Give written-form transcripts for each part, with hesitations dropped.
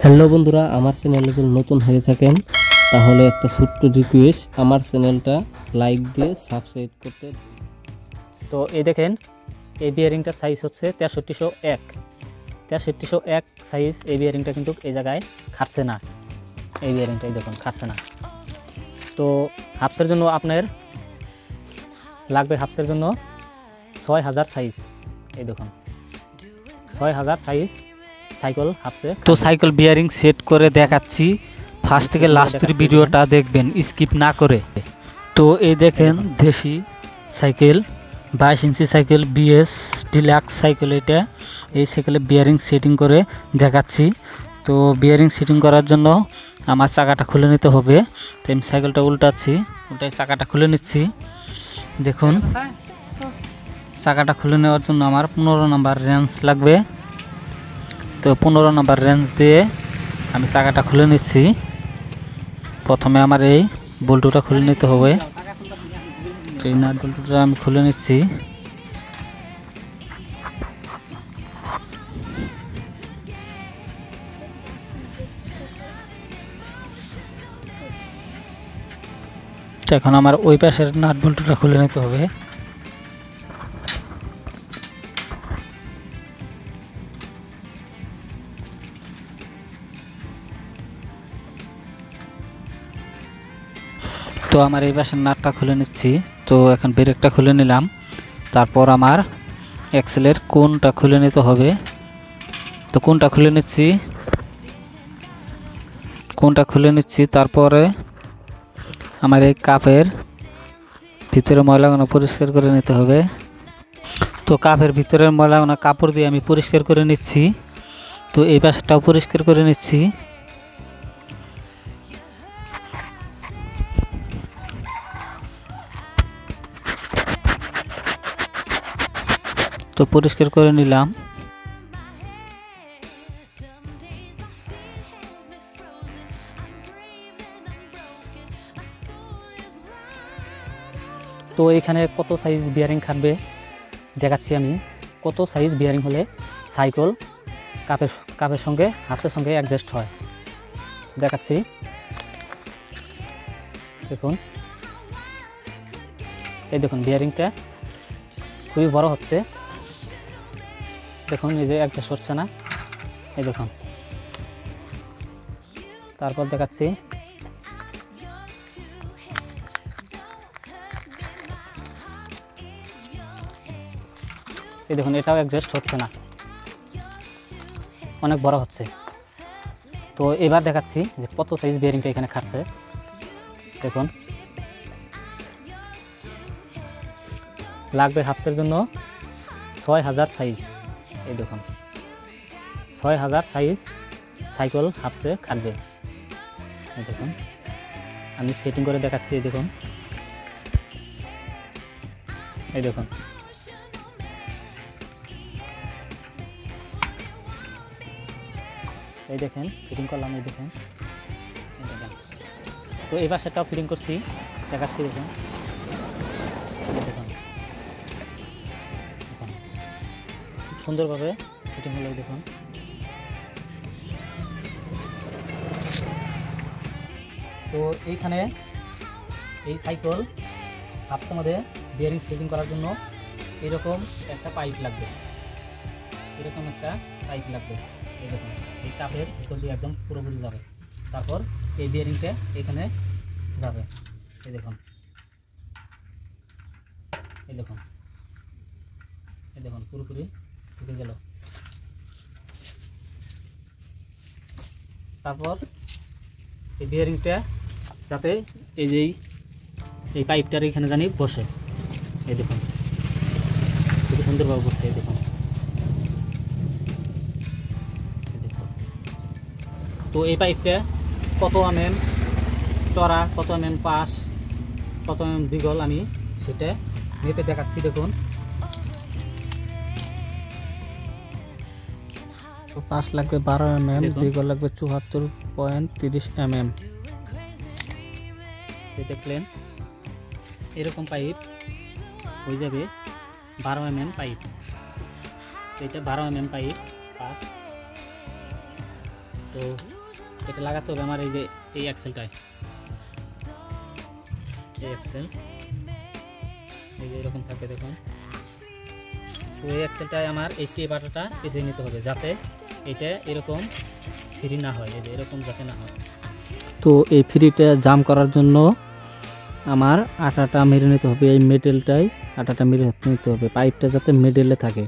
Hello বন্ধুরা, আমার চ্যানেলে যদি নতুন হয়ে থাকেন তাহলে একটা ছোট্ট রিকোয়েস্ট, আমার চ্যানেলটা লাইক দিয়ে সাবস্ক্রাইব করতে। তো এই দেখেন, এই বিয়ারিংটার সাইজ হচ্ছে 6301 সাইজ। এই বিয়ারিংটা কিন্তু এই জায়গায় খাটছে না, এই বিয়ারিংটাই দেখুন খাটছে না। তো হাফসের জন্য আপনার লাগবে, হাফসের জন্য 6000 সাইজ। এই দেখুন 6000 সাইজ সাইকেল হাফসে। তো সাইকেল বিয়ারিং সেট করে দেখাচ্ছি, ফার্স্ট থেকে লাস্টের ভিডিওটা দেখবেন স্কিপ না করে। তো এই দেখেন দেশি সাইকেল 22 ইঞ্চি সাইকেল, বিএস ডিলাক্স সাইকেল। এটা এই সাইকেলে বিয়ারিং সেটিং করে দেখাচ্ছি। তো বিয়ারিং সেটিং করার জন্য আমার চাকাটা খুলে নিতে হবে। তো আমি সাইকেলটা উল্টাচ্ছি, উল্টাই চাকাটা খুলে নিচ্ছি। দেখুন চাকাটা খুলে নেওয়ার জন্য আমার 15 নম্বর রেঞ্জ লাগবে। তো 15 নম্বর রেঞ্জ দিয়ে আমি চাকাটা খুলে নিচ্ছি। প্রথমে আমার এই বল্টুটা খুলে নিতে হবে। এই নাট বল্টুটা আমি খুলে নিচ্ছি। এখন আমার ওই পাশের নাট বল্টুটা খুলে নিতে হবে। তো আমার এই পাশের নাটটা খুলে নিচ্ছি। তো এখন ব্রেকটা খুলে নিলাম। তারপর আমার এক্সেলের কোনটা খুলে নিতে হবে। তো কোনটা খুলে নিচ্ছি, তারপরে আমার এই কাপের ভিতরে ময়লাগুলো পরিষ্কার করে নিতে হবে। তো কাপের ভিতরের ময়লাগুলো কাপড় দিয়ে আমি পরিষ্কার করে নিচ্ছি। তো এই পাশটাও পরিষ্কার করে নিচ্ছি। তো পরিষ্কার করে নিলাম। তো এখানে কত সাইজ বিয়ারিং খাটবে দেখাচ্ছি আমি। কত সাইজ বিয়ারিং হলে সাইকেল কাপের সঙ্গে হাফসের সঙ্গে অ্যাডজাস্ট হয় দেখাচ্ছি। দেখুন এই দেখুন বিয়ারিংটা খুবই বড় হচ্ছে। দেখুন এই যে অ্যাডজাস্ট হচ্ছে না, এই দেখুন। তারপর দেখাচ্ছি এই দেখুন, এটাও অ্যাডজাস্ট হচ্ছে না, অনেক বড় হচ্ছে। তো এবার দেখাচ্ছি যে কত সাইজ বিয়ারিংটা এখানে খাটছে। দেখুন লাগবে হাফসের জন্য 6000 সাইজ। এই দেখুন 6000 সাইজ সাইকেল হাফসে খাটবে। এই দেখুন আমি সেটিং করে দেখাচ্ছি। এই দেখুন, এই দেখুন এই দেখেন ফিটিং করলাম। এই দেখেন, তো এবার সেটাও ফিটিং করছি দেখাচ্ছি। দেখুন দেখুন খুব সুন্দরভাবে ফিটিং হলো। দেখুন তো এইখানে এই সাইকেল হাফসের মধ্যে বিয়ারিং সেটিং করার জন্য এরকম একটা পাইপ লাগবে, এরকম একটা পাইপ লাগবে। এই দেখুন এই কাপের ভিতর দিয়ে একদম পুরোপুরি যাবে। তারপর এই বিয়ারিংটা এখানে যাবে। এই দেখুন, এই দেখুন, এই দেখুন পুরোপুরি ঢুকে গেল। তারপর এই বিয়ারিংটা যাতে এই যে এই পাইপটার এখানে জানি বসে। এই দেখুন খুব সুন্দরভাবে বসছে। এই দেখুন, তো এই পাইপটা কত mm চড়া, কত mm পাশ, কত mm দীঘল আমি সেটা মেপে দেখাচ্ছি। দেখুন পাশ লাগবে 12 mm, দীঘল লাগবে 74.30 mm। দেখলেন এরকম পাইপ হয়ে যাবে 12 mm পাইপ। এটা 12 mm পাইপ পাশ। তো এটা লাগাতে হবে আমার এই যে এই অ্যাক্সেলটায়, এই অ্যাক্সেল এই যে এরকম থাকে দেখুন। তো এই অ্যাক্সেলটায় আমার এই টেপ আটাটা পেঁচিয়ে নিতে হবে যাতে এটা এরকম ফ্রি না হয়, এই যে এরকম যাতে না হয়। তো এই ফ্রিটা জাম করার জন্য আমার আটাটা মেরে নিতে হবে, এই মেটেলটাই আটাটা মেরে নিতে হবে, পাইপটা যাতে মিডলে থাকে,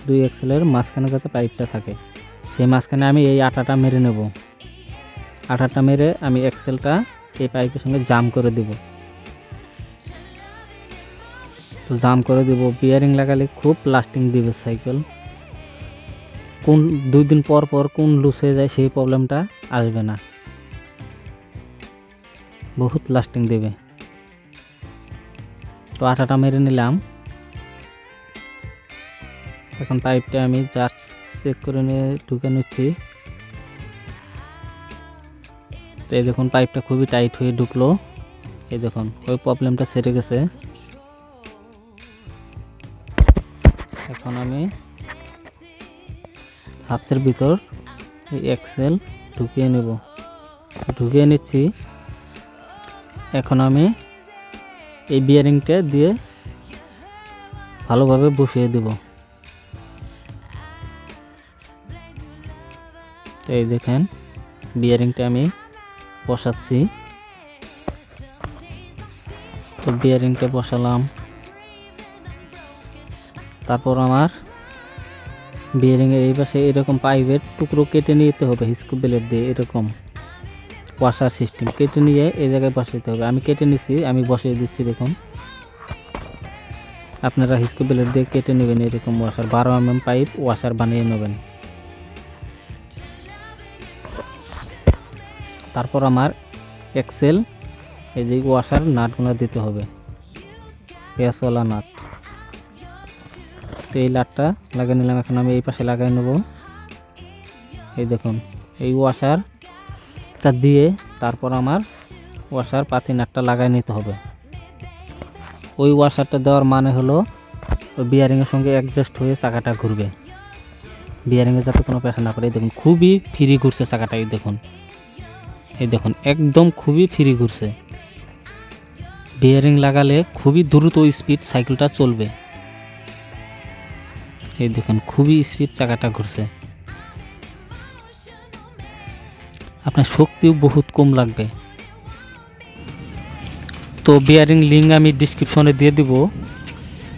দুই অ্যাক্সেলের মাঝখানে যাতে পাইপটা থাকে, সেই মাঝখানে আমি এই আটাটা মেরে নেব। আটাটা মেরে আমি অ্যাক্সেলটা এই পাইপের সঙ্গে জাম করে দেব। তো জাম করে দেব, বিয়ারিং লাগালে খুব লাস্টিং দিবে সাইকেল। কোন 2 দিন পর পর কোন লুজ হয়ে যায় সেই প্রবলেমটা আসবে না, বহুত লাস্টিং দেবে। তো আটাটা মেরে নিলাম, এখন পাইপটা আমি জাস্ট চেক করে নিয়ে ঢুকে নিচ্ছি। তো এই দেখুন পাইপটা খুবই টাইট হয়ে ঢুকলো, এই দেখুন ওই প্রবলেমটা সেরে গেছে। এখন আমি হাফসের ভিতর এই অ্যাক্সেল ঢুকিয়ে নেব, ঢুকিয়ে নিচ্ছি। এখন আমি এই বিয়ারিংটা দিয়ে ভালোভাবে বসিয়ে দেব। তো এই দেখেন বিয়ারিংটা আমি বসাচ্ছি। তো বিয়ারিংটা বসালাম, তারপর আমার বিয়ারিংয়ের এই পাশে এরকম পাইপের টুকরো কেটে নিতে হবে স্ক্রু ব্লেড দিয়ে, এরকম ওয়াশার সিস্টেম কেটে নিয়ে এই জায়গায় বসাতে হবে। আমি কেটে নিচ্ছি, আমি বসিয়ে দিচ্ছি। দেখুন আপনারা স্ক্রু ব্লেড দিয়ে কেটে নেবেন এরকম ওয়াশার, 12 mm পাইপ ওয়াশার বানিয়ে নেবেন। তারপর আমার এক্সেল এই যে ওয়াশার নাটগুলো দিতে হবে, পেঁয়াজওয়ালা নাট। তো এই নাটটা লাগিয়ে নিলাম, এখন আমি এই পাশে লাগাই নেব। এই দেখুন এই ওয়াশারটা দিয়ে তারপর আমার ওয়াশার পাতি নাটটা লাগাই নিতে হবে। ওই ওয়াশারটা দেওয়ার মানে হলো ওই বিয়ারিংয়ের সঙ্গে অ্যাডজাস্ট হয়ে চাকাটা ঘুরবে, বিয়ারিংয়ে যাতে কোনো প্রেশার না পড়ে। এই দেখুন খুবই ফ্রি ঘুরছে চাকাটা, এই দেখুন, এই দেখুন একদম খুবই ফ্রি ঘুরছে। বিয়ারিং লাগালে খুবই দ্রুত স্পিড সাইকেলটা চলবে। এই দেখুন খুবই স্পিড চাকাটা ঘুরছে, আপনার শক্তিও বহুত কম লাগবে। তো বিয়ারিং লিঙ্ক আমি ডিসক্রিপশনে দিয়ে দিব।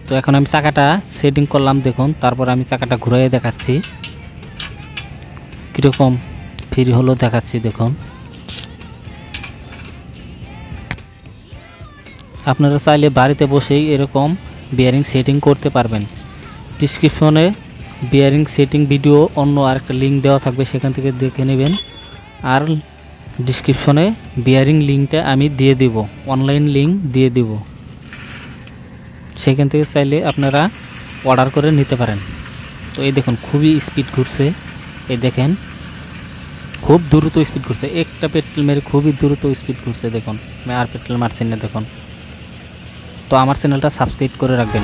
তো এখন আমি চাকাটা সেটিং করলাম দেখুন, তারপর আমি চাকাটা ঘুরাইয়ে দেখাচ্ছি কীরকম ফ্রি হলো, দেখাচ্ছি দেখুন। আপনারা চাইলে বাড়িতে বসেই এরকম বিয়ারিং সেটিং করতে পারবেন। ডিসক্রিপশনে বিয়ারিং সেটিং ভিডিও অন্য আরেকটা লিঙ্ক দেওয়া থাকবে, সেখান থেকে দেখে নেবেন। আর ডিসক্রিপশনে বিয়ারিং লিঙ্কটা আমি দিয়ে দিব, অনলাইন লিঙ্ক দিয়ে দিব, সেখান থেকে চাইলে আপনারা অর্ডার করে নিতে পারেন। তো এই দেখুন খুবই স্পিড ঘুরছে, এই দেখেন খুব দ্রুত স্পিড ঘুরছে, একটা পেট্রোল মেরে খুবই দ্রুত স্পিড ঘুরছে। দেখুন আমি আর পেট্রোল মারছি না দেখুন। তো আমার চ্যানেলটা সাবস্ক্রাইব করে রাখবেন।